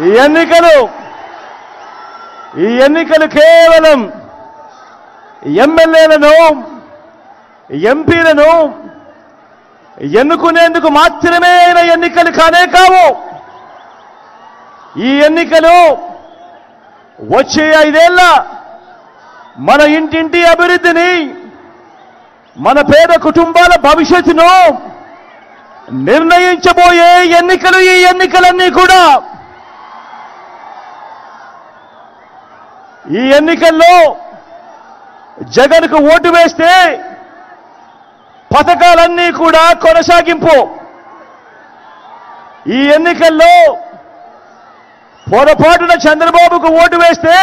ఈ ఎన్నికలు కేవలం ఎమ్మెల్యేలను ఎంపీలను ఎన్నుకునేందుకు మాత్రమే అయిన ఎన్నికలు కానే కావు. ఈ ఎన్నికలు వచ్చే 5 ఏళ్ల మన ఇంటింటి అభివృద్ధిని, మన పేద కుటుంబాల భవిష్యత్తును నిర్ణయించబోయే ఎన్నికలు. ఈ ఎన్నికలన్నీ కూడా ఈ ఎన్నికల్లో జగన్కు ఓటు వేస్తే పథకాలన్నీ కూడా కొనసాగింపు. ఈ ఎన్నికల్లో పొరపాటున చంద్రబాబుకు ఓటు వేస్తే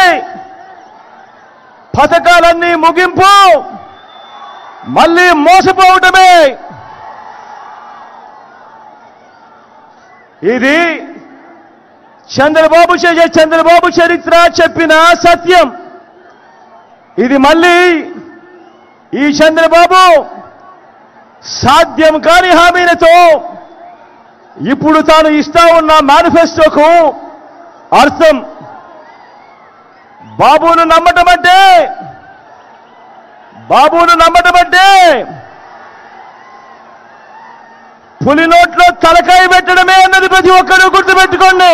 పథకాలన్నీ ముగింపు, మళ్ళీ మోసపోవటమే. ఇది చంద్రబాబు చరిత్ర చెప్పిన సత్యం. ఇది మళ్ళీ ఈ చంద్రబాబు సాధ్యం కాని హామీలతో ఇప్పుడు తాను ఇస్తా ఉన్న మేనిఫెస్టోకు అర్థం. బాబును నమ్మటం అంటే పులి నోట్లో తలకాయ పెట్టడమే అన్నది ప్రతి ఒక్కరూ గుర్తుపెట్టుకోండి.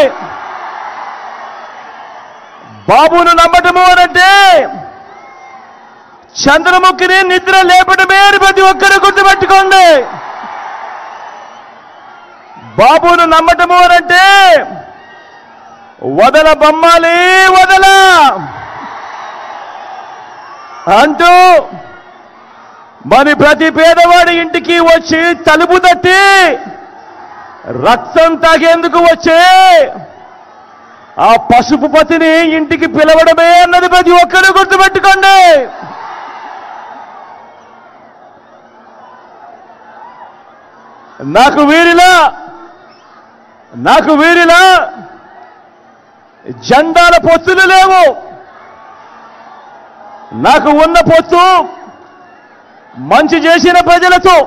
బాబును నమ్మటము అనంటే చంద్రముఖిని నిద్ర లేపడమే అని ప్రతి ఒక్కరూ గుర్తుపెట్టుకోండి. బాబును నమ్మటము అనంటే వదల బొమ్మాలి వదల అంటూ మరి ప్రతి పేదవాడి ఇంటికి వచ్చి తలుపు తట్టి రక్తం తాగేందుకు వచ్చే ఆ పసుపు పతిని ఇంటికి పిలవడమే అన్నది ప్రతి ఒక్కరూ గుర్తుపెట్టుకోండి. నాకు వీరిలా జెండాల పొత్తులు లేవు. నాకు ఉన్న పొత్తు మంచి చేసిన ప్రజలతో.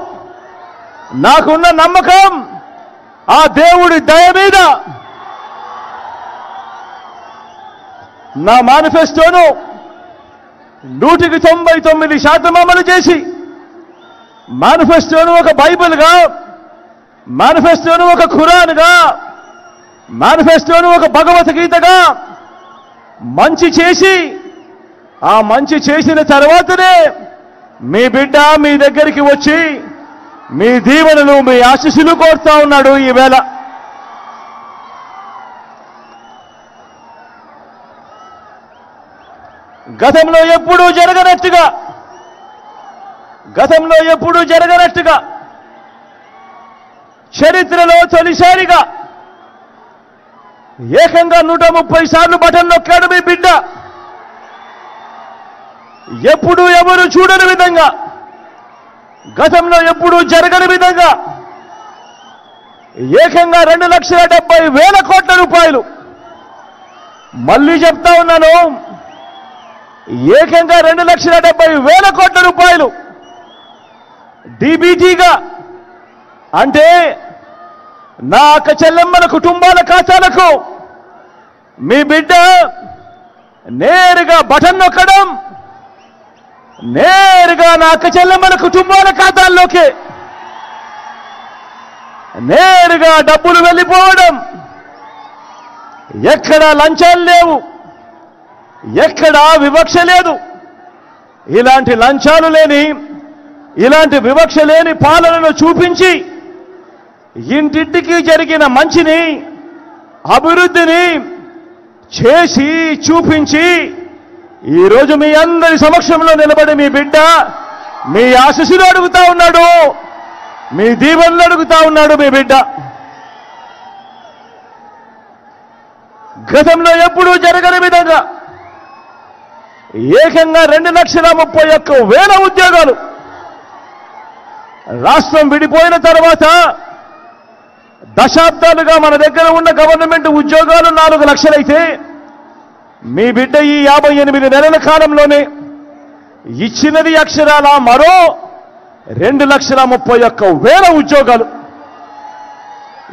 నాకున్న నమ్మకం ఆ దేవుడి దయ మీద. నా మేనిఫెస్టోను 99% అమలు చేసి, మేనిఫెస్టోను ఒక బైబిల్గా, మేనిఫెస్టోను ఒక ఖురాన్గా, మేనిఫెస్టోను ఒక భగవద్గీతగా మంచి చేసి, ఆ మంచి చేసిన తర్వాతనే మీ బిడ్డ మీ దగ్గరికి వచ్చి మీ దీవెనలు, మీ ఆశీస్సులు కోరుతా ఉన్నాడు. ఈవేళ గతంలో ఎప్పుడూ జరగనట్టుగా చరిత్రలో తొలిసారిగా ఏకంగా 130 సార్లు బటన్ నొక్కాడు మీ బిడ్డ. ఎప్పుడు ఎవరు చూడని విధంగా, గతంలో ఎప్పుడూ జరగని విధంగా ఏకంగా 2,70,000 కోట్ల రూపాయలు. మళ్ళీ చెప్తా ఉన్నాను, ఏకంగా 2,70,000 కోట్ల రూపాయలు డీబీటీగా, అంటే నా అక్క చెల్లెమ్మల కుటుంబాల ఖాతాలకు మీ బిడ్డ నేరుగా బటన్ నొక్కడం, నేరుగా నా అక్క చెల్లెమ్మల కుటుంబాల ఖాతాల్లోకి నేరుగా డబ్బులు వెళ్ళిపోవడం. ఎక్కడా లంచాలు లేవు, ఎక్కడా వివక్ష లేదు. ఇలాంటి లంచాలు లేని, ఇలాంటి వివక్ష లేని పాలనను చూపించి ఇంటింటికి జరిగిన మంచిని, అభివృద్ధిని చేసి చూపించి ఈరోజు మీ అందరి సమక్షంలో నిలబడి మీ బిడ్డ మీ ఆశీస్సులు అడుగుతా ఉన్నాడు, మీ దీవెనలు అడుగుతా ఉన్నాడు మీ బిడ్డ. గతంలో ఎప్పుడూ జరగని విధంగా ఏకంగా 2,31,000 ఉద్యోగాలు. రాష్ట్రం విడిపోయిన తర్వాత దశాబ్దాలుగా మన దగ్గర ఉన్న గవర్నమెంట్ ఉద్యోగాలు 4 లక్షలైతే మీ బిడ్డ ఈ 58 నెలల కాలంలోనే ఇచ్చినది అక్షరాల మరో 2,31,000 ఉద్యోగాలు.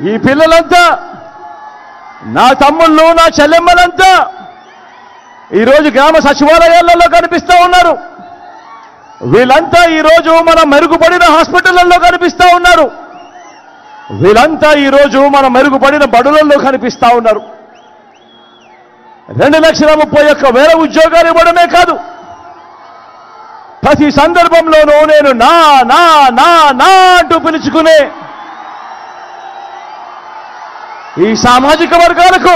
ఈ పిల్లలంతా నా తమ్ముళ్ళు, నా చెల్లెమ్మలంతా ఈరోజు గ్రామ సచివాలయాలలో కనిపిస్తూ ఉన్నారు. వీళ్ళంతా ఈరోజు మన మెరుగుపడిన హాస్పిటళ్లలో కనిపిస్తూ ఉన్నారు. వీళ్ళంతా ఈరోజు మన మెరుగుపడిన బడులలో కనిపిస్తూ ఉన్నారు. 2,31,000 ఉద్యోగాలు ఇవ్వడమే కాదు, ప్రతి సందర్భంలోనూ నేను నా నా నా నా అంటూ పిలుచుకునే ఈ సామాజిక వర్గాలకు,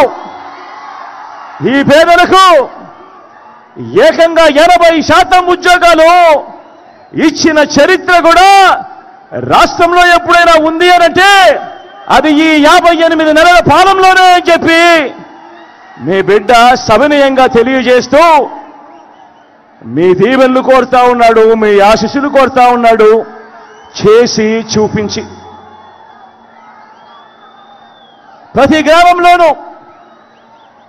ఈ పేదలకు ఏకంగా 80% ఉద్యోగాలు ఇచ్చిన చరిత్ర కూడా రాష్ట్రంలో ఎప్పుడైనా ఉంది అనంటే అది ఈ 58 నెలల పాలనలోనే అని చెప్పి మీ బిడ్డ సవినయంగా తెలియజేస్తూ మీ దీవెనలు కోరుతా ఉన్నాడు, మీ ఆశీస్సులు కోరుతా ఉన్నాడు, చేసి చూపించి. ప్రతి గ్రామంలోనూ,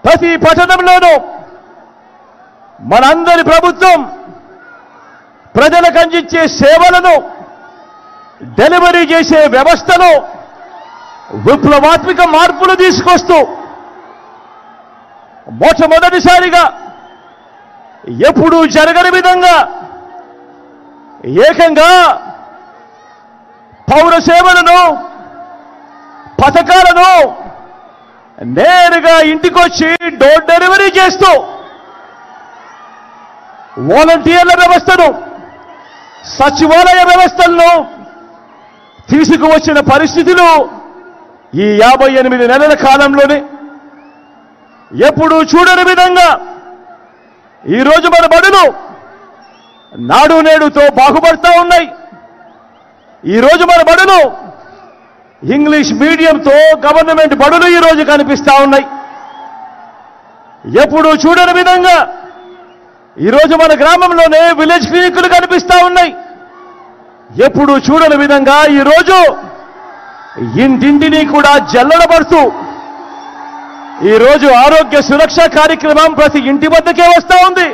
ప్రతి పట్టణంలోనూ మనందరి ప్రభుత్వం ప్రజలకు అందించే సేవలను, డెలివరీ చేసే వ్యవస్థలో విప్లవాత్మక మార్పులు తీసుకొస్తూ మొట్టమొదటిసారిగా ఎప్పుడూ జరగని విధంగా ఏకంగా పౌర సేవలను, పథకాలను నేరుగా ఇంటికొచ్చి డోర్ డెలివరీ చేస్తూ వాలంటీర్ల వ్యవస్థను, సచివాలయ వ్యవస్థలను తీసుకువచ్చిన పరిస్థితులు ఈ 58 నెలల కాలంలోనే ఎప్పుడూ చూడని విధంగా ఈరోజు మన బడులు నాడు నేడుతో బాగుపడతా ఉన్నాయి. ఈరోజు మన బడులు ఇంగ్లీష్ మీడియంతో గవర్నమెంట్ బడులు ఈరోజు కనిపిస్తా ఉన్నాయి. ఎప్పుడూ చూడని విధంగా ఈరోజు మన గ్రామంలోనే విలేజ్ క్లినిక్లు కనిపిస్తా ఉన్నాయి. ఎప్పుడూ చూడని విధంగా ఈరోజు ఇంటింటిని కూడా జల్లడబడుతూ ఈరోజు ఆరోగ్య సురక్ష కార్యక్రమం ప్రతి ఇంటి వద్దకే వస్తూ ఉంది.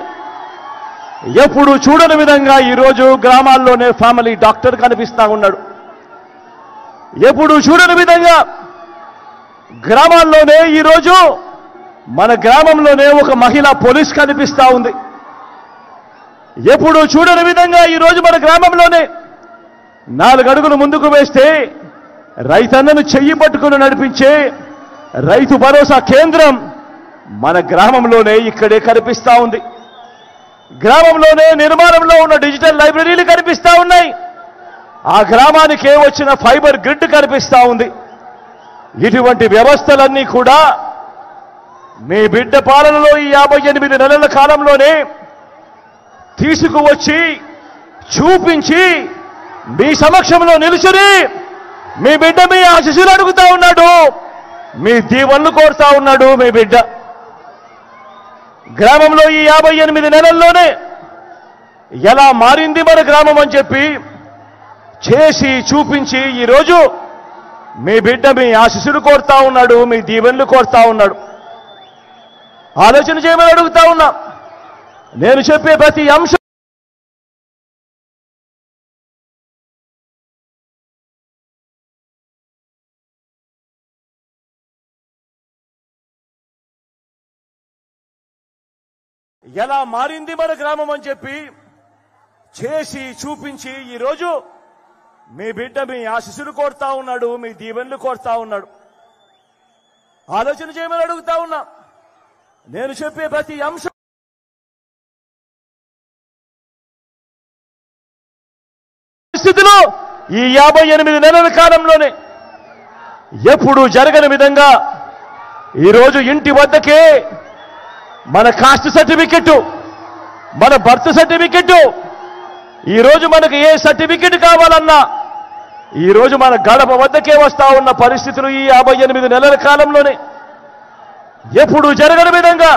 ఎప్పుడూ చూడని విధంగా ఈరోజు గ్రామాల్లోనే ఫ్యామిలీ డాక్టర్ కనిపిస్తా ఉన్నాడు. ఎప్పుడూ చూడని విధంగా గ్రామాల్లోనే ఈరోజు మన గ్రామంలోనే ఒక మహిళా పోలీస్ కనిపిస్తా ఉంది. ఎప్పుడూ చూడని విధంగా ఈరోజు మన గ్రామంలోనే 4 అడుగులు ముందుకు వేస్తే రైతన్నను చెయ్యి పట్టుకుని నడిపించే రైతు భరోసా కేంద్రం మన గ్రామంలోనే ఇక్కడే కనిపిస్తా ఉంది. గ్రామంలోనే నిర్మాణంలో ఉన్న డిజిటల్ లైబ్రరీలు కనిపిస్తా ఉన్నాయి. ఆ గ్రామానికే వచ్చిన ఫైబర్ గ్రిడ్ కనిపిస్తా ఉంది. ఇటువంటి వ్యవస్థలన్నీ కూడా మీ బిడ్డ పాలనలో ఈ 58 నెలల కాలంలోనే తీసుకువచ్చి చూపించి మీ సమక్షంలో నిలుచుని మీ బిడ్డ మీ ఆశీస్సులు అడుగుతా ఉన్నాడు, మీ దీవెనలు కోరుతా ఉన్నాడు. మీ బిడ్డ గ్రామంలో ఈ 58 నెలల్లోనే ఎలా మారింది మన గ్రామం అని చెప్పి చేసి చూపించి ఈరోజు మీ బిడ్డ మీ ఆశీస్సులు కోరుతా ఉన్నాడు, మీ దీవెనలు కోరుతా ఉన్నాడు. ఆలోచన చేయమని అడుగుతా ఉన్నా. నేను చెప్పే ప్రతి అంశం ఎలా మారింది మన గ్రామం అని చెప్పి చేసి చూపించి ఈరోజు మీ బిడ్డ మీ ఆశీస్సులు కోరుతా ఉన్నాడు, మీ దీవెనలు కోరుతా ఉన్నాడు. ఆలోచన చేయమని అడుగుతా ఉన్నా. నేను చెప్పే ప్రతి అంశం పరిస్థితిలో ఈ 58 నెలల కాలంలోనే ఎప్పుడూ జరగని విధంగా ఈరోజు ఇంటి వద్దకే మన కాస్ట్ సర్టిఫికెట్, మన బర్త్ సర్టిఫికెట్, ఈరోజు మనకు ఏ సర్టిఫికెట్ కావాలన్నా ఈరోజు మన గడప వద్దకే వస్తా ఉన్న పరిస్థితులు ఈ 58 నెలల కాలంలోనే ఎప్పుడూ జరగని విధంగా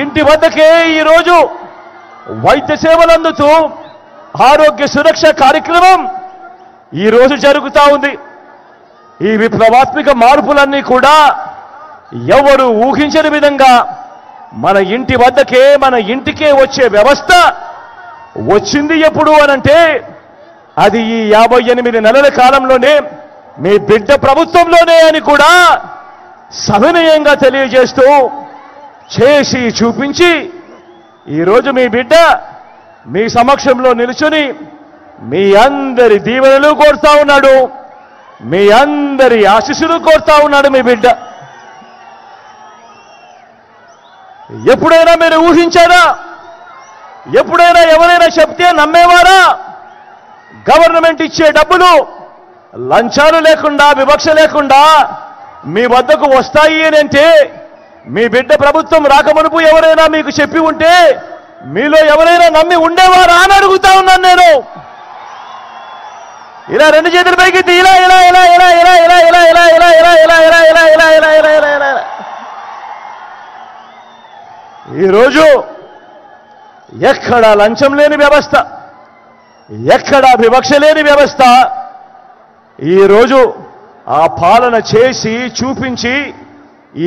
ఇంటి వద్దకే ఈరోజు వైద్య సేవలు అందుతూ ఆరోగ్య సురక్ష కార్యక్రమం ఈరోజు జరుగుతూ ఉంది. ఈ విప్లవాత్మక మార్పులన్నీ కూడా ఎవరు ఊహించని విధంగా మన ఇంటి వద్దకే, మన ఇంటికే వచ్చే వ్యవస్థ వచ్చింది. ఎప్పుడు అనంటే అది ఈ 58 నెలల కాలంలోనే మీ బిడ్డ ప్రభుత్వంలోనే అని కూడా సవినయంగా తెలియజేస్తూ చేసి చూపించి ఈరోజు మీ బిడ్డ మీ సమక్షంలో నిలుచుని మీ అందరి దీవెనలు కోరుతా ఉన్నాడు, మీ అందరి ఆశీస్సులు కోరుతా ఉన్నాడు మీ బిడ్డ. ఎప్పుడైనా మీరు ఊహించారా? ఎప్పుడైనా ఎవరైనా చెప్తే నమ్మేవారా? గవర్నమెంట్ ఇచ్చే డబ్బులు లంచాలు లేకుండా, వివక్ష లేకుండా మీ వద్దకు వస్తాయి అని అంటే మీ బిడ్డ ప్రభుత్వం రాకమునుపు ఎవరైనా మీకు చెప్పి ఉంటే మీలో ఎవరైనా నమ్మి ఉండేవారా అని అడుగుతా ఉన్నాను నేను. ఇలా రెండు చేతుల పైకి ఇలా ఇలా ఇలా ఇలా ఇలా ఇలా ఇలా ఇలా ఇలా ఇలా ఇలా ఇలా ఇలా ఇలా ఇలా ఇలా ఇలా ఇలా ఈరోజు ఎక్కడా లంచం లేని వ్యవస్థ, ఎక్కడా వివక్ష లేని వ్యవస్థ ఈరోజు ఆ పాలన చేసి చూపించి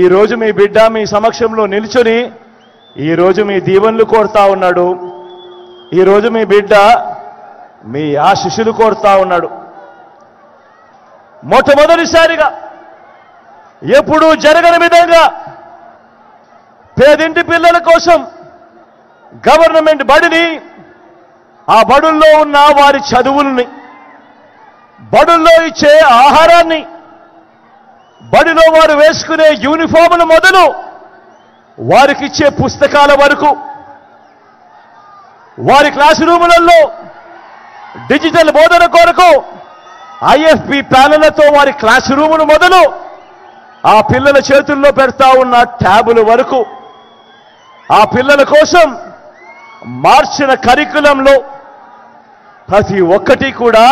ఈరోజు మీ బిడ్డ మీ సమక్షంలో నిల్చుని ఈరోజు మీ దీవెనలు కోరుతా ఉన్నాడు. ఈరోజు మీ బిడ్డ మీ ఆశీస్సులు కోరుతా ఉన్నాడు. మొట్టమొదటిసారిగా ఎప్పుడూ జరగని విధంగా పేదింటి పిల్లల కోసం గవర్నమెంట్ బడిని, ఆ బడుల్లో ఉన్న వారి చదువుల్ని, బడుల్లో ఇచ్చే ఆహారాన్ని, బడిలో వారు వేసుకునే యూనిఫాములు మొదలు వారికిచ్చే పుస్తకాల వరకు, వారి క్లాస్ రూములలో డిజిటల్ బోధన కొరకు IFP ప్యానెళ్లతో వారి క్లాస్ రూములు మొదలు ఆ పిల్లల చేతుల్లో పెడతా ఉన్న ట్యాబుల వరకు, ఆ పిల్లల కోసం మార్చిన కరికులంలో ప్రతి ఒక్కటి కూడా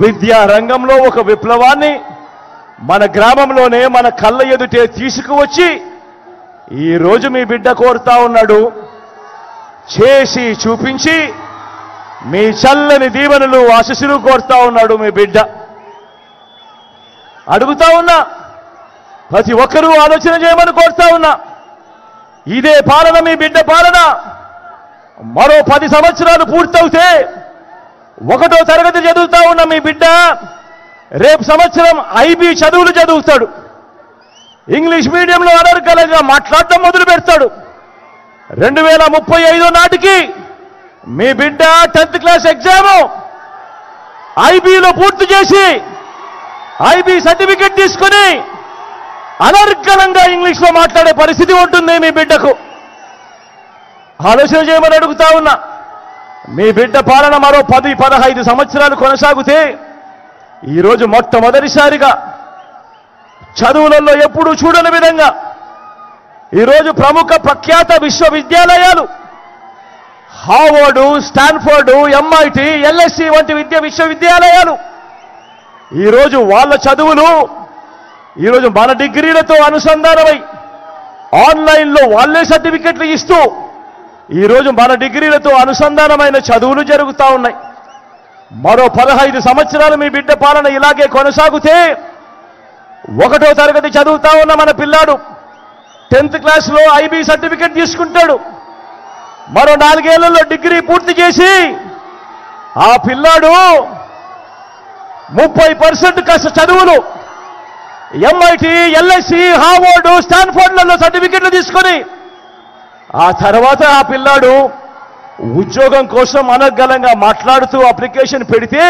విద్యా రంగంలో ఒక విప్లవాన్ని మన గ్రామంలోనే మన కళ్ళ ఎదుటే తీసుకువచ్చి ఈరోజు మీ బిడ్డ కోరుతా ఉన్నాడు. చేసి చూపించి మీ చల్లని దీవెనలు ఆశీస్సులు కోరుతా ఉన్నాడు మీ బిడ్డ. అడుగుతా ఉన్నా, ప్రతి ఒక్కరూ ఆలోచన చేయమని కోరుతా ఉన్నా. ఇదే పాలన మీ బిడ్డ పాలన మరో 10 సంవత్సరాలు పూర్తవుతే 1వ తరగతి చదువుతా ఉన్న మీ బిడ్డ రేపు సంవత్సరం IB చదువులు చదువుతాడు. ఇంగ్లీష్ మీడియంలో అనర్గళంగా మాట్లాడటం మొదలు పెడతాడు. 2035 నాటికి మీ బిడ్డ 10th క్లాస్ ఎగ్జామ్ IBలో పూర్తి చేసి IB సర్టిఫికెట్ తీసుకుని అనర్గళంగా ఇంగ్లీష్లో మాట్లాడే పరిస్థితి ఉంటుంది మీ బిడ్డకు. ఆలోచన చేయమని అడుగుతా ఉన్నా. మీ బిడ్డ పాలన మరో 10-15 సంవత్సరాలు కొనసాగితే ఈరోజు మొట్టమొదటిసారిగా చదువులలో ఎప్పుడూ చూడని విధంగా ఈరోజు ప్రముఖ ప్రఖ్యాత విశ్వవిద్యాలయాలు హార్వర్డ్, స్టాన్ఫోర్డ్, MIT, LSE వంటి విశ్వవిద్యాలయాలు ఈరోజు వాళ్ళ చదువులు ఈరోజు మన డిగ్రీలతో అనుసంధానమై ఆన్లైన్లో వాళ్ళే సర్టిఫికెట్లు ఇస్తూ ఈరోజు మన డిగ్రీలతో అనుసంధానమైన చదువులు జరుగుతూ ఉన్నాయి. మరో 15 సంవత్సరాలు మీ బిడ్డ పాలన ఇలాగే కొనసాగితే 1వ తరగతి చదువుతా ఉన్న మన పిల్లాడు 10th క్లాస్లో IB సర్టిఫికెట్ తీసుకుంటాడు. మరో 4 ఏళ్లలో డిగ్రీ పూర్తి చేసి ఆ పిల్లాడు 30% చదువులు MIT, LSE, హార్వర్డ్, స్టాన్ఫోర్డ్లలో సర్టిఫికెట్లు తీసుకొని ఆ తర్వాత ఆ పిల్లాడు ఉద్యోగం కోసం అనర్గళంగా మాట్లాడుతూ అప్లికేషన్ పెడితే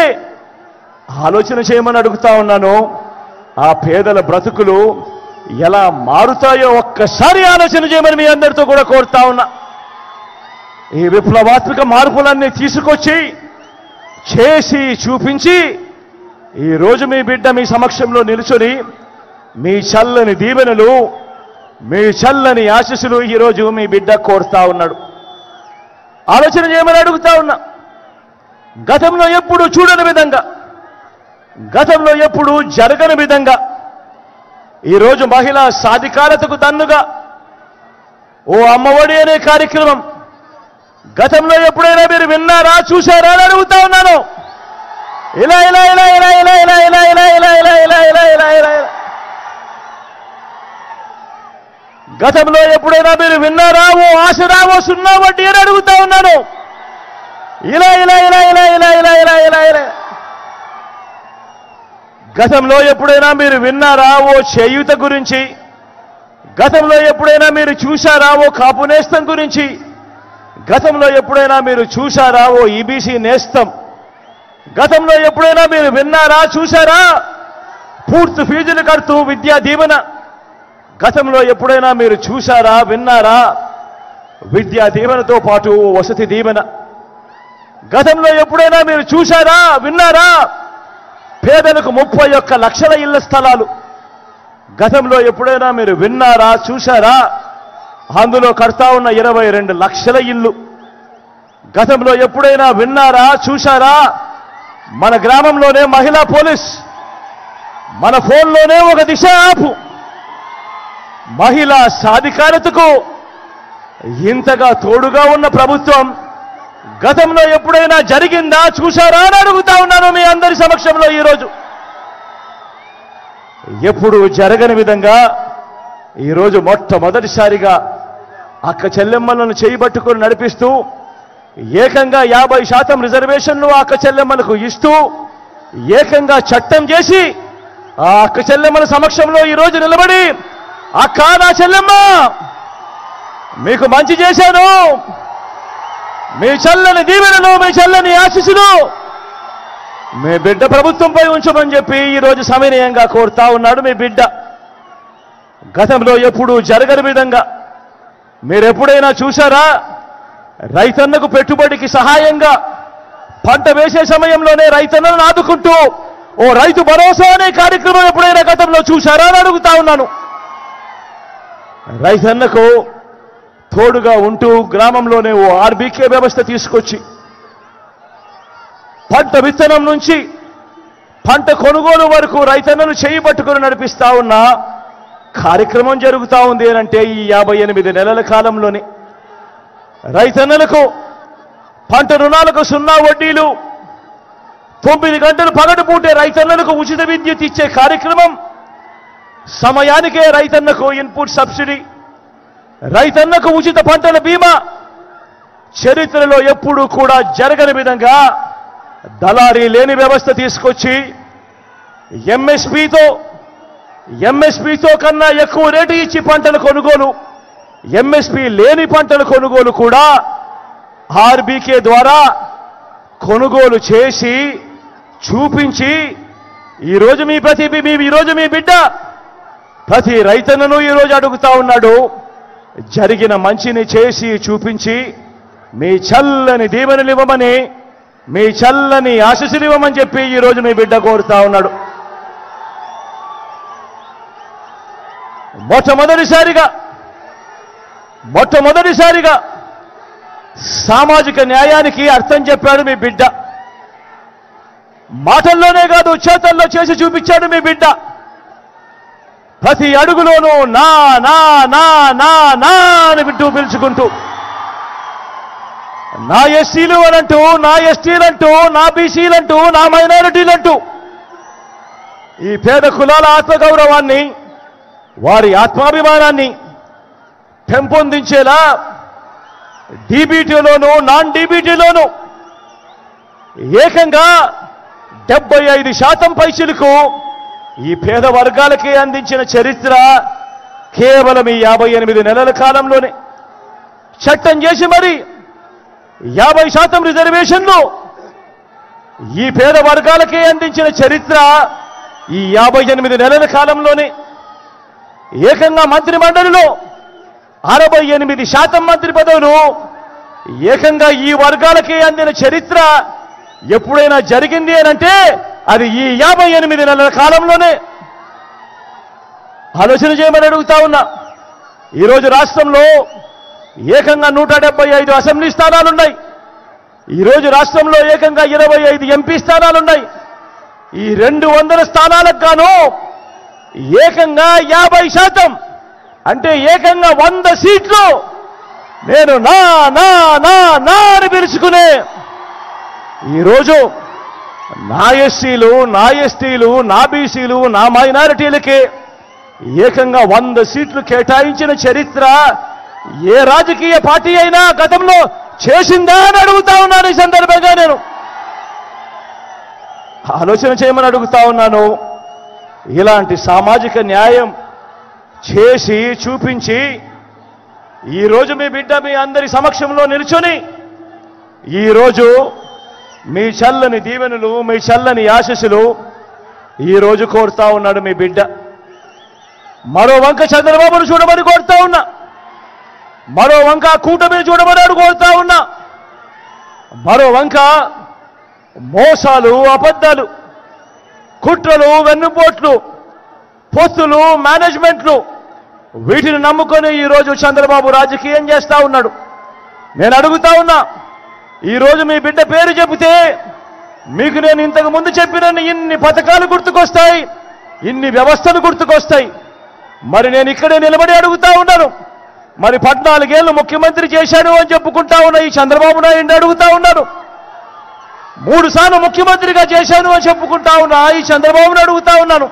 ఆలోచన చేయమని అడుగుతా ఉన్నాను. ఆ పేదల బ్రతుకులు ఎలా మారుతాయో ఒక్కసారి ఆలోచన చేయమని మీ అందరితో కూడా కోరుతా ఉన్నా. ఈ విప్లవాత్మక మార్పులన్నీ తీసుకొచ్చి చేసి చూపించి ఈరోజు మీ బిడ్డ మీ సమక్షంలో నిలుచుని మీ చల్లని దీవెనలు, మీ చల్లని ఆశీస్సులు ఈరోజు మీ బిడ్డ కోరుతా ఉన్నాడు. ఆలోచన చేయమని అడుగుతా ఉన్నా. గతంలో ఎప్పుడు చూడని విధంగా, గతంలో ఎప్పుడు జరగని విధంగా ఈరోజు మహిళా సాధికారతకు దన్నుగా ఓ అమ్మఒడి అనే కార్యక్రమం గతంలో ఎప్పుడైనా మీరు విన్నారా, చూశారా అని అడుగుతా ఉన్నాను. ఇలా ఇలా ఇలా ఇలా ఇలా ఇలా ఇలా ఇలా ఇలా ఇలా ఇలా ఇలా ఇలా ఇలా గతంలో ఎప్పుడైనా మీరు విన్నారా? ఓ ఆసరా, ఓ 0 వడ్డీ అని అడుగుతా ఉన్నాను. ఇలా ఇలా ఇలా ఇలా ఇలా ఇలా ఇలా ఇలా ఇలా గతంలో ఎప్పుడైనా మీరు విన్నారా ఓ చేయూత గురించి? గతంలో ఎప్పుడైనా మీరు చూశారా ఓ కాపు నేస్తం గురించి? గతంలో ఎప్పుడైనా మీరు చూశారా ఓ ఈబీసీ నేస్తం? గతంలో ఎప్పుడైనా మీరు విన్నారా, చూశారా పూర్తి ఫీజులు కడుతూ విద్యా దీవెన? గతంలో ఎప్పుడైనా మీరు చూశారా, విన్నారా విద్యా దీవెనతో పాటు వసతి దీవెన? గతంలో ఎప్పుడైనా మీరు చూశారా, విన్నారా పేదలకు 31 లక్షల ఇళ్ల స్థలాలు? గతంలో ఎప్పుడైనా మీరు విన్నారా, చూశారా అందులో కడతా ఉన్న 22 లక్షల ఇల్లు? గతంలో ఎప్పుడైనా విన్నారా, చూశారా మన గ్రామంలోనే మహిళా పోలీస్, మన ఫోన్లోనే ఒక దిశ యాప్, మహిళా సాధికారతకు ఇంతగా తోడుగా ఉన్న ప్రభుత్వం గతంలో ఎప్పుడైనా జరిగిందా, చూశారా అని అడుగుతా ఉన్నాను మీ అందరి సమక్షంలో ఈరోజు. ఎప్పుడు జరగని విధంగా ఈరోజు మొట్టమొదటిసారిగా అక్క చెల్లెమ్మలను చేయబట్టుకుని నడిపిస్తూ ఏకంగా 50% రిజర్వేషన్లు అక్క చెల్లెమ్మలకు ఇస్తూ ఏకంగా చట్టం చేసి ఆ అక్క చెల్లెమ్మల సమక్షంలో ఈరోజు నిలబడి, అక్క నా చెల్లెమ్మ మీకు మంచి చేశాను, మీ చల్లని దీవెనలు, మీ చల్లని ఆశీస్సులు మీ బిడ్డ ప్రభుత్వంపై ఉంచమని చెప్పి ఈరోజు సవినయంగా కోరుతా ఉన్నాడు మీ బిడ్డ. గతంలో ఎప్పుడు జరగని విధంగా మీరెప్పుడైనా చూశారా? రైతన్నకు పెట్టుబడికి సహాయంగా పంట వేసే సమయంలోనే రైతన్నను ఆదుకుంటూ ఓ రైతు భరోసా అనే కార్యక్రమం ఎప్పుడైనా గతంలో చూశారా అని అడుగుతా ఉన్నాను. రైతన్నకు తోడుగా ఉంటూ గ్రామంలోనే ఓ ఆర్బీకే వ్యవస్థ తీసుకొచ్చి పంట విత్తనం నుంచి పంట కొనుగోలు వరకు రైతన్నను చేయి పట్టుకుని నడిపిస్తా ఉన్న కార్యక్రమం జరుగుతూ ఉంది అంటే ఈ 58 నెలల కాలంలోనే రైతన్నలకు పంట రుణాలకు 0 వడ్డీలు, 9 గంటలు పగటిపూటే రైతన్నలకు ఉచిత విద్యుత్ ఇచ్చే కార్యక్రమం, సమయానికే రైతన్నకు ఇన్పుట్ సబ్సిడీ, రైతన్నకు ఉచిత పంటల బీమా, చరిత్రలో ఎప్పుడూ కూడా జరగని విధంగా దళారీ లేని వ్యవస్థ తీసుకొచ్చి ఎంఎస్పీతో కన్నా ఎక్కువ రేటు ఇచ్చి పంటల కొనుగోలు, ఎంఎస్పీ లేని పంటల కొనుగోలు కూడా ఆర్బీకే ద్వారా కొనుగోలు చేసి చూపించి ఈరోజు మీ బిడ్డ ప్రతి రైతన్నను ఈరోజు అడుగుతా ఉన్నాడు. జరిగిన మంచిని చేసి చూపించి మీ చల్లని దీవెనలు ఇవ్వమని, మీ చల్లని ఆశీస్సులు ఇవ్వమని చెప్పి ఈరోజు మీ బిడ్డ కోరుతా ఉన్నాడు. మొట్టమొదటిసారిగా సామాజిక న్యాయానికి అర్థం చెప్పాడు మీ బిడ్డ. మాటల్లోనే కాదు, చేతల్లో చేసి చూపించాడు మీ బిడ్డ. ప్రతి అడుగులోనూ నా నా నా నా నా అని బిడ్డ పిలుచుకుంటూ నా ఎస్సీలు అనంటూ, నా ఎస్టీలంటూ, నా బీసీలంటూ, నా మైనారిటీలంటూ ఈ పేద కులాల ఆత్మగౌరవాన్ని, వారి ఆత్మాభిమానాన్ని పెంపొందించేలా డీబీటీలోనూ నాన్ డీబీటీలోనూ ఏకంగా 75% పైసలకు ఈ పేద వర్గాలకే అందించిన చరిత్ర కేవలం ఈ 58 నెలల కాలంలోనే. చట్టం చేసి మరి 50% రిజర్వేషన్లు ఈ పేద వర్గాలకే అందించిన చరిత్ర ఈ 58 నెలల కాలంలోనే. ఏకంగా మంత్రి మండలిలో 68% మంత్రి పదవులు ఏకంగా ఈ వర్గాలకే అందిన చరిత్ర ఎప్పుడైనా జరిగింది అనంటే అది ఈ 58 నెలల కాలంలోనే. ఆలోచన చేయమని అడుగుతా ఉన్నా. ఈరోజు రాష్ట్రంలో ఏకంగా 175 అసెంబ్లీ స్థానాలున్నాయి. ఈరోజు రాష్ట్రంలో ఏకంగా 25 ఎంపీ స్థానాలున్నాయి. ఈ 200 స్థానాలకు గాను ఏకంగా 50% అంటే ఏకంగా 100 సీట్లు నేను నా నా నా నా అని పిలుచుకునే ఈరోజు నా ఎస్సీలు, నా ఎస్టీలు, నా బీసీలు, నా మైనారిటీలకే ఏకంగా 100 సీట్లు కేటాయించిన చరిత్ర ఏ రాజకీయ పార్టీ అయినా గతంలో చేసిందా అని అడుగుతా ఉన్నాను. ఈ సందర్భంగా నేను ఆలోచన చేయమని అడుగుతా ఉన్నాను. ఇలాంటి సామాజిక న్యాయం చేసి చూపించి ఈరోజు మీ బిడ్డ మీ అందరి సమక్షంలో నిల్చొని ఈరోజు మీ చల్లని దీవెనలు మీ చల్లని ఆశీస్సులు ఈరోజు కోరుతా ఉన్నాడు మీ బిడ్డ. మరో వంక చంద్రబాబును చూడమని కోరుతా ఉన్నా, మరో వంక కూటమిని చూడమని కోరుతా ఉన్నా, మరో వంక మోసాలు అబద్ధాలు కుట్రలు వెన్నుపోట్లు పొత్తులు మేనేజ్మెంట్లు వీటిని నమ్ముకొని ఈరోజు చంద్రబాబు రాజకీయం చేస్తా ఉన్నాడు. నేను అడుగుతా ఉన్నా, ఈరోజు మీ బిడ్డ పేరు చెబితే మీకు నేను ఇంతకు ముందు చెప్పిన ఇన్ని పథకాలు గుర్తుకొస్తాయి, ఇన్ని వ్యవస్థలు గుర్తుకొస్తాయి. మరి నేను ఇక్కడే నిలబడి అడుగుతా ఉన్నాను, మరి 14 ఏళ్ళు ముఖ్యమంత్రి చేశాడు అని చెప్పుకుంటా ఉన్న ఈ చంద్రబాబు నాయుడు అడుగుతా ఉన్నాను, 3 సార్లు ముఖ్యమంత్రిగా చేశాను అని చెప్పుకుంటా ఉన్నా ఈ చంద్రబాబును అడుగుతా ఉన్నాను,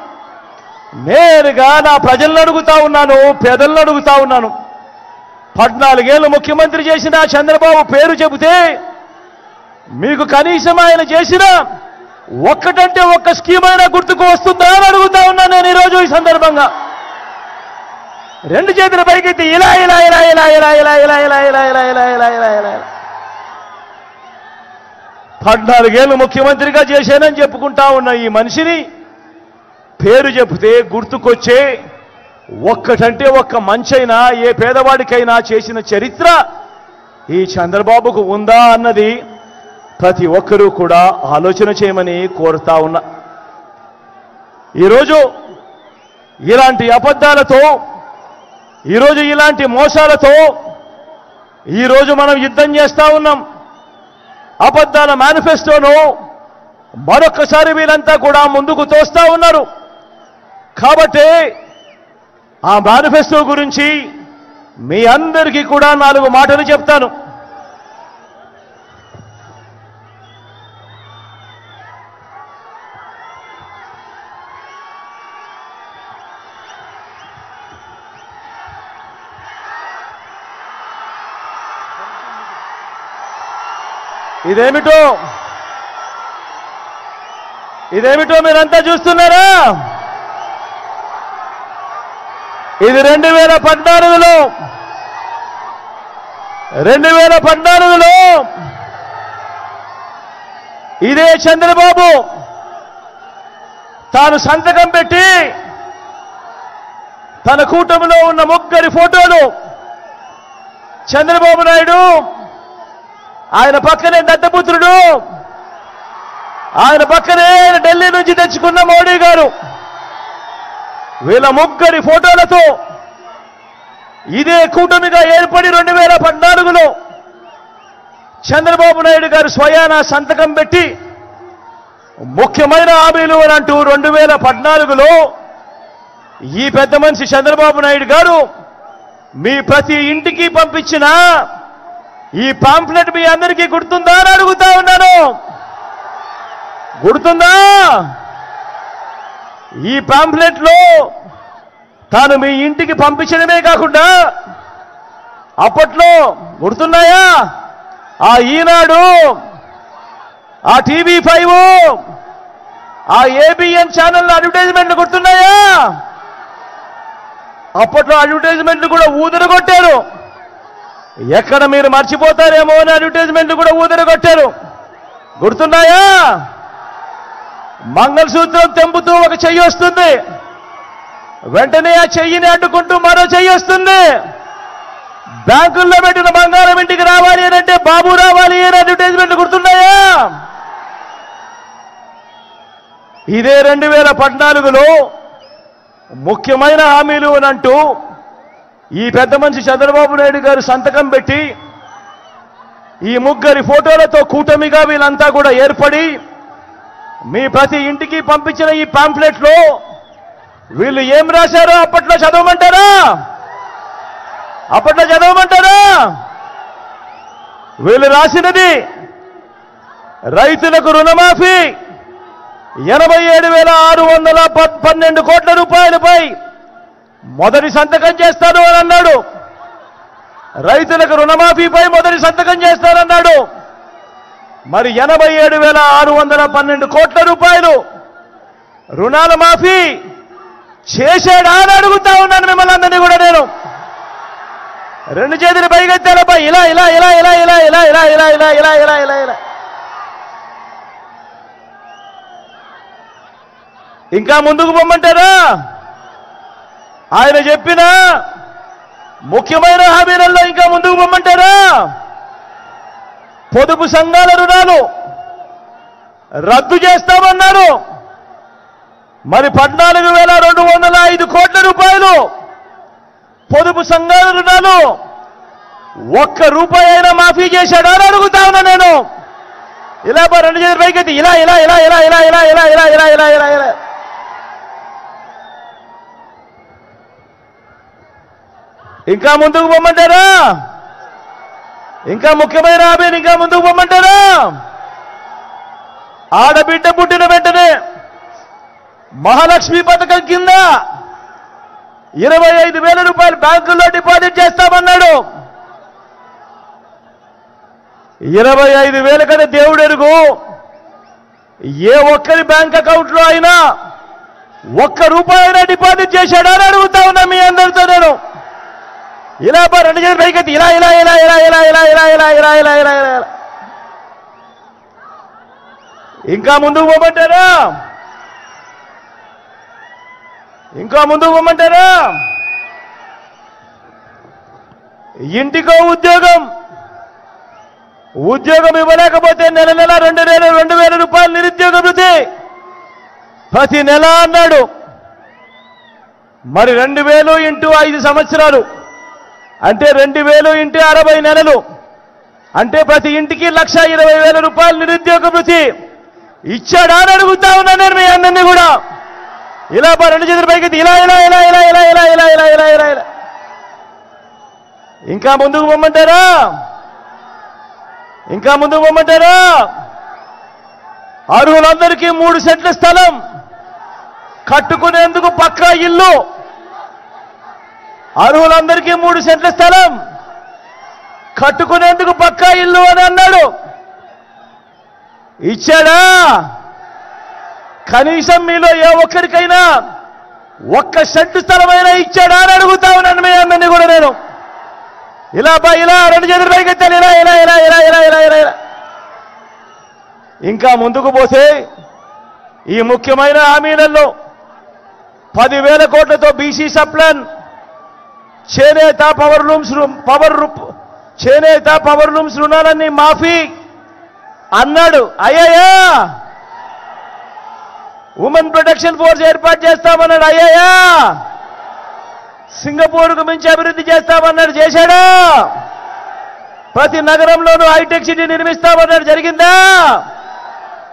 నేరుగా నా ప్రజలను అడుగుతా ఉన్నాను, పేదలను అడుగుతా ఉన్నాను. 14 ఏళ్ళు ముఖ్యమంత్రి చేసిన చంద్రబాబు పేరు చెబితే మీకు కనీసం ఆయన చేసిన ఒక్కటంటే ఒక్క స్కీమ్ అయినా గుర్తుకు వస్తుందా అని అడుగుతా ఉన్నాను నేను ఈరోజు ఈ సందర్భంగా. 2 చేతుల పైకెత్తి ఇలా ఇలా ఇలా ఇలా ఇలా ఇలా ఇలా ఇలా ఇలా ఇలా ఇలా ఇలా ఇలా ఇలా 14 ఏళ్ళు ముఖ్యమంత్రిగా చేశానని చెప్పుకుంటా ఉన్న ఈ మనిషిని పేరు చెబితే గుర్తుకొచ్చే ఒక్కటంటే ఒక్క మంచైనా ఏ పేదవాడికైనా చేసిన చరిత్ర ఈ చంద్రబాబుకు ఉందా అన్నది ప్రతి ఒక్కరూ కూడా ఆలోచన చేయమని కోరుతా ఉన్నా. ఈరోజు ఇలాంటి అబద్ధాలతో, ఈరోజు ఇలాంటి మోసాలతో ఈరోజు మనం యుద్ధం చేస్తా ఉన్నాం. అబద్ధాల మేనిఫెస్టోను మరొక్కసారి వీళ్ళంతా కూడా ముందుకు తోస్తా ఉన్నారు. కాబట్టి ఆ మేనిఫెస్టో గురించి మీ అందరికీ కూడా 4 మాటలు చెప్తాను. ఇదేమిటో మీరంతా చూస్తున్నారా? ఇది 2014లో ఇదే చంద్రబాబు తాను సంతకం పెట్టి తన కూటమిలో ఉన్న 3 ఫోటోలు, చంద్రబాబు నాయుడు, ఆయన పక్కనే దత్తపుత్రుడు, ఆయన పక్కనే ఢిల్లీ నుంచి తెచ్చుకున్న మోడీ గారు, వీళ్ళ 3 ఫోటోలతో ఇదే కూటమిగా ఏర్పడి 2014లో చంద్రబాబు నాయుడు గారు స్వయాన సంతకం పెట్టి ముఖ్యమైన హామీలు అని అంటూ 2014లో ఈ పెద్ద మనిషి చంద్రబాబు నాయుడు గారు మీ ప్రతి ఇంటికి పంపించిన ఈ పాంప్లెట్ మీ అందరికీ గుర్తుందా అని అడుగుతా ఉన్నాను. గుర్తుందా? ఈ పాంప్లెట్లో తాను మీ ఇంటికి పంపించడమే కాకుండా అప్పట్లో గుర్తున్నాయా ఆ ఈనాడు, ఆ TV5, ఆ ABN ఛానల్ అడ్వర్టైజ్మెంట్లు గుర్తున్నాయా? అప్పట్లో అడ్వర్టైజ్మెంట్లు కూడా ఊదరగొట్టారు. ఎక్కడ మీరు మర్చిపోతారేమో అని అడ్వర్టైజ్మెంట్లు కూడా ఊదరగొట్టారు. గుర్తున్నాయా? మంగళసూత్రం తెంపుతూ ఒక చెయ్యి వస్తుంది, వెంటనే ఆ చెయ్యిని అడ్డుకుంటూ మరో చెయ్యి వస్తుంది. బ్యాంకుల్లో పెట్టిన బంగారం ఇంటికి రావాలి అని అంటే బాబు రావాలి అని అడ్వర్టైజ్మెంట్లు గుర్తున్నాయా? ఇదే 2014లో ముఖ్యమైన హామీలు అని అంటూ ఈ పెద్ద మనిషి చంద్రబాబు నాయుడు గారు సంతకం పెట్టి ఈ 3 ఫోటోలతో కూటమిగా వీళ్ళంతా కూడా ఏర్పడి మీ ప్రతి ఇంటికి పంపించిన ఈ పాంప్లెట్లో వీళ్ళు ఏం రాశారో అప్పట్లో చదవమంటారా? వీళ్ళు రాసినది రైతులకు రుణమాఫీ 87,612 కోట్ల రూపాయలపై మొదటి సంతకం చేస్తాను అని అన్నాడు. రైతులకు రుణమాఫీపై మొదటి సంతకం చేస్తానన్నాడు. మరి 87,612 కోట్ల రూపాయలు రుణాల మాఫీ చేశాడా అని అడుగుతా ఉన్నాను మిమ్మల్ని అందరినీ కూడా నేను. రెండు చేతులు పైకెత్తాలపా, ఇలా ఇలా ఇలా ఇలా ఇలా ఇలా ఇలా ఇలా ఇలా ఇలా ఇలా ఇలా ఇలా. ఇంకా ముందుకు పొమ్మంటారా? ఆయన చెప్పిన ముఖ్యమైన హామీలలో ఇంకా ముందుకు పొమ్మంటారా? పొదుపు సంఘాల రుణాలు రద్దు చేస్తామన్నారు. మరి 14,205 కోట్ల రూపాయలు పొదుపు సంఘాల రుణాలు ఒక్క రూపాయి అయినా మాఫీ చేశాడా అని అడుగుతా ఉన్నా నేను. ఇలా రెండు చేతుల పైకెత్తి ఇలా ఇలా ఇలా ఇలా ఇలా ఇలా ఇలా ఇలా ఇలా ఇలా ఇలా ఇలా. ఇంకా ముందుకు పొమ్మంటారా? ఇంకా ముఖ్యమైన హామీని ఇంకా ముందుకు పొమ్మంటారా? ఆడబిడ్డ పుట్టిన వెంటనే మహాలక్ష్మి పథకం కింద 25,000 రూపాయలు బ్యాంకుల్లో డిపాజిట్ చేస్తామన్నాడు. 25,000 కదా దేవుడు ఎరుగు. ఏ ఒక్కరి బ్యాంక్ అకౌంట్ లో అయినా ఒక్క రూపాయి అయినా డిపాజిట్ చేశాడా అని అడుగుతా ఉన్నా మీ అందరితో నేను. ఇలా రెండు చేతులు పైకెత్తి ఇలా ఇలా ఇలా ఇలా ఇలా ఇలా ఇలా ఇలా ఇలా ఇలా ఇలా ఇలా. ఇంకా ముందుకు పోమంటారా? ఇంకా ముందుకు పోమంటారా? ఇంటికో ఉద్యోగం ఇవ్వలేకపోతే నెల నెల 2,000 రూపాయలు నిరుద్యోగ వృత్తి ప్రతి నెల అన్నాడు. మరి 2,000 ఇంటూ 5 సంవత్సరాలు అంటే 2,000 ఇంటూ 60 నెలలు అంటే ప్రతి ఇంటికి 1,20,000 రూపాయలు నిరుద్యోగ వృత్తి ఇచ్చాడా అని అడుగుతా ఉన్నా నేను మీ అందరినీ కూడా. ఇలా రెండు చేతుల పైకి ఇలా ఇలా ఇలా ఇలా ఇలా ఇలా ఇలా ఇలా ఇలా ఇలా ఇలా. ఇంకా ముందుకు పొమ్మంటారా? ఇంకా ముందుకు పొమ్మంటారా? అర్హులందరికీ 3 సెంట్ల స్థలం కట్టుకునేందుకు పక్కా ఇల్లు. అర్హులందరికీ 3 సెంట్ల స్థలం కట్టుకునేందుకు పక్కా ఇల్లు అని అన్నాడు. ఇచ్చాడా? కనీసం మీలో ఏ ఒక్కరికైనా 1 సెంటు స్థలమైనా ఇచ్చాడా అని అడుగుతా ఉన్నాను మీ అందరినీ కూడా నేను. ఇలా ఇలా రెండు చేతులు పైకెత్తాను ఇలా ఇలా ఇలా ఇలా ఇలా ఇలా ఇలా ఇలా. ఇంకా ముందుకు పోతే ఈ ముఖ్యమైన హామీలలో 10,000 కోట్లతో బీసీ సప్లాన్, చేనేత పవర్ లూమ్స్ రుణాలన్నీ మాఫీ అన్నాడు. అయ్యాయా? ఉమెన్ ప్రొటెక్షన్ ఫోర్స్ ఏర్పాటు చేస్తామన్నాడు. అయ్యాయా? సింగపూర్కు మించి అభివృద్ధి చేస్తామన్నాడు. చేశాడా? ప్రతి నగరంలోనూ హైటెక్ సిటీ నిర్మిస్తామన్నాడు. జరిగిందా?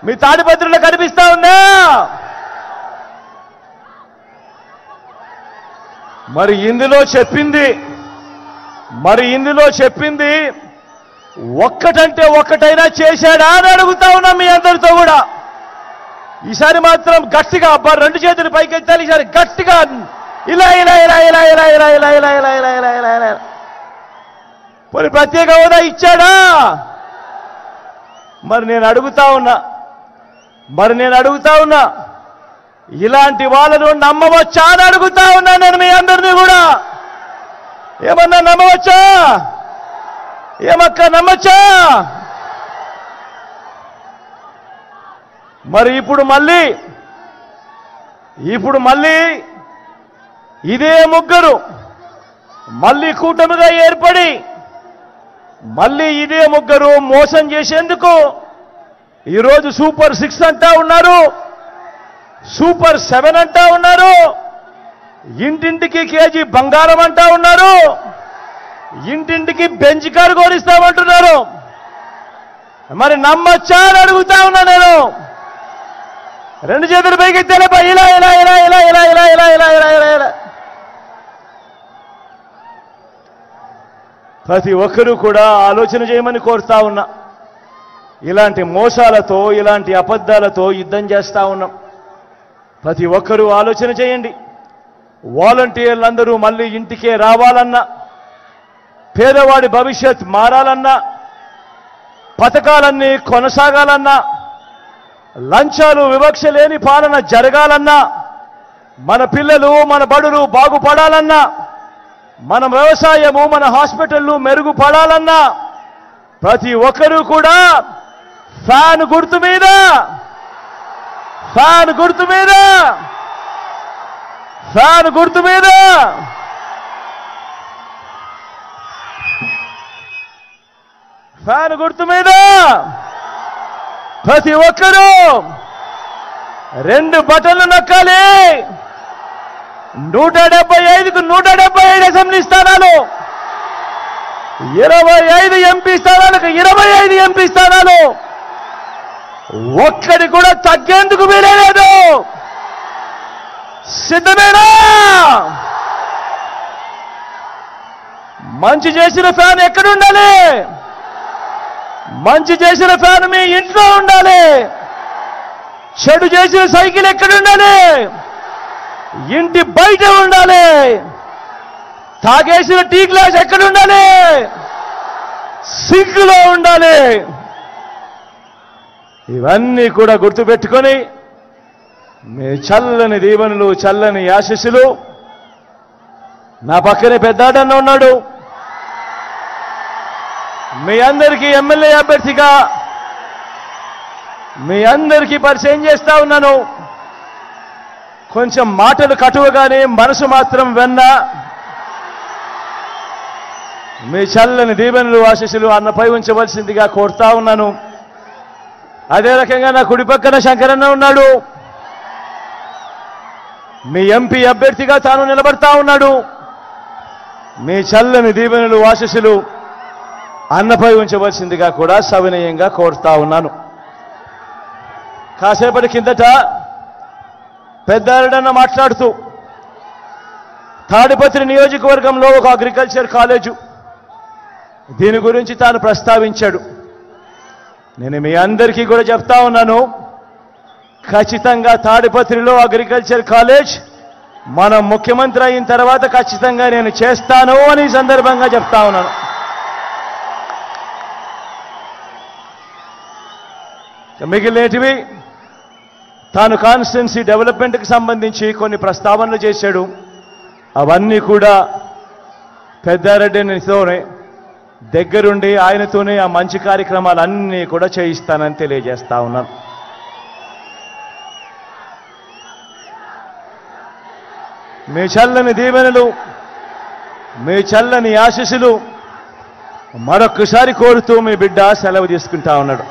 మీ తాడిపత్రిలో కనిపిస్తా ఉందా? మరి ఇందులో చెప్పింది ఒక్కటంటే ఒక్కటైనా చేశాడా అని అడుగుతా ఉన్నా మీ అందరితో కూడా. ఈసారి మాత్రం గట్టిగా రెండు చేతులు పైకెత్తాలి. ఈసారి గట్టిగా ఇలా ఇలా ఇలా ఇలా ఇలా ఇలా ఇలా ఇలా ఇలా ఇలా ఇలా ఇలా ఇలా. మరి ప్రత్యేక హోదా ఇచ్చాడా? మరి నేను అడుగుతా ఉన్నా ఇలాంటి వాళ్ళను నమ్మవచ్చా అని అడుగుతా ఉన్నా నేను మీ అందరినీ కూడా. ఏమన్నా నమ్మవచ్చా? ఏమక్క నమ్మచ్చా? మరి ఇప్పుడు మళ్ళీ ఇదే ముగ్గురు మళ్ళీ కూటమిగా ఏర్పడి ఇదే ముగ్గురు మోసం చేసేందుకు ఈరోజు సూపర్ 6 అంటా ఉన్నారు, సూపర్ 7 అంటా ఉన్నారు, ఇంటింటికి కేజీ బంగారం అంటా ఉన్నారు, ఇంటింటికి బెంచ్ కారు కోరిస్తామంటున్నారు. మరి నమ్మచ్చా అని అడుగుతా ఉన్నా నేను. రెండు చేతులు పైకెత్తాలే ఇలా ఇలా ఇలా ఇలా ఇలా ఇలా ఇలా ఇలా ఇలా ఇలా ఇలా. ప్రతి ఒక్కరూ కూడా ఆలోచన చేయమని కోరుతా ఉన్నా. ఇలాంటి మోసాలతో ఇలాంటి అబద్ధాలతో యుద్ధం చేస్తా ఉన్నాం. ప్రతి ఒక్కరూ ఆలోచన చేయండి. వాలంటీర్లందరూ మళ్ళీ ఇంటికే రావాలన్నా, పేదవాడి భవిష్యత్ మారాలన్నా, పథకాలన్నీ కొనసాగాలన్నా, లంచాలు వివక్ష లేని పాలన జరగాలన్నా మన పిల్లలు మన బడులు బాగుపడాలన్నా, మన వ్యవసాయము మన హాస్పిటళ్ళు మెరుగుపడాలన్నా ప్రతి ఒక్కరూ కూడా ఫ్యాన్ గుర్తు మీద ఫ్యాన్ గుర్తు మీద ఫ్యాన్ గుర్తు మీద ఫ్యాన్ గుర్తు మీద ప్రతి ఒక్కరూ 2 బటన్లు నొక్కాలి. 175కు 175 అసెంబ్లీ స్థానాలు, 25 ఎంపీ స్థానాలకు 25 ఎంపీ స్థానాలు, ఒక్కడి కూడా తగ్గేందుకు వీలేదు. సిద్ధమేనా? మంచి చేసిన ఫ్యాన్ ఎక్కడ ఉండాలి? మంచి చేసిన ఫ్యాన్ మీ ఇంట్లో ఉండాలి. చెడు చేసిన సైకిల్ ఎక్కడ ఉండాలి? ఇంటి బయట ఉండాలి. తాగేసిన టీ గ్లాస్ ఎక్కడ ఉండాలి? సింక్లో ఉండాలి. ఇవన్నీ కూడా గుర్తుపెట్టుకొని మీ చల్లని దీవెనలు, చల్లని ఆశీస్సులు. నా పక్కనే పెద్దాడన్న ఉన్నాడు. మీ అందరికీ ఎమ్మెల్యే అభ్యర్థిగా మీ అందరికీ పరిచయం చేస్తా ఉన్నాను. కొంచెం మాటలు కటువగానే మనసు మాత్రం వెన్న. మీ చల్లని దీవెనలు, ఆశీస్సులు అన్నపై ఉంచవలసిందిగా కోరుతా ఉన్నాను. అదే రకంగా నా కుడి పక్కన శంకరన్న ఉన్నాడు. మీ ఎంపీ అభ్యర్థిగా తాను నిలబడతా ఉన్నాడు. మీ చల్లని దీవెనలు, ఆశీస్సులు అన్నపై ఉంచవలసిందిగా కూడా సవినయంగా కోరుతా ఉన్నాను. కాసేపటి కిందట పెద్దారెడ్డన్న మాట్లాడుతూ తాడిపత్రి నియోజకవర్గంలో ఒక అగ్రికల్చర్ కాలేజు, దీని గురించి తాను ప్రస్తావించాడు. నేను మీ అందరికీ కూడా చెప్తా ఉన్నాను, ఖచ్చితంగా తాడిపత్రిలో అగ్రికల్చర్ కాలేజ్ మన ముఖ్యమంత్రి అయిన తర్వాత ఖచ్చితంగా నేను చేస్తాను అని ఈ సందర్భంగా చెప్తా ఉన్నాను. మిగిలినటివి తాను కాన్స్టిట్యున్సీ డెవలప్మెంట్కి సంబంధించి కొన్ని ప్రస్తావనలు చేశాడు. అవన్నీ కూడా పెద్దారెడ్డితోనే దగ్గరుండి ఆయనతోనే ఆ మంచి కార్యక్రమాలన్నీ కూడా చేయిస్తానని తెలియజేస్తా ఉన్నాను. మీ చల్లని దీవెనలు, మీ చల్లని ఆశీస్సులు మరొక్కసారి కోరుతూ మీ బిడ్డ సెలవు తీసుకుంటా ఉన్నాడు.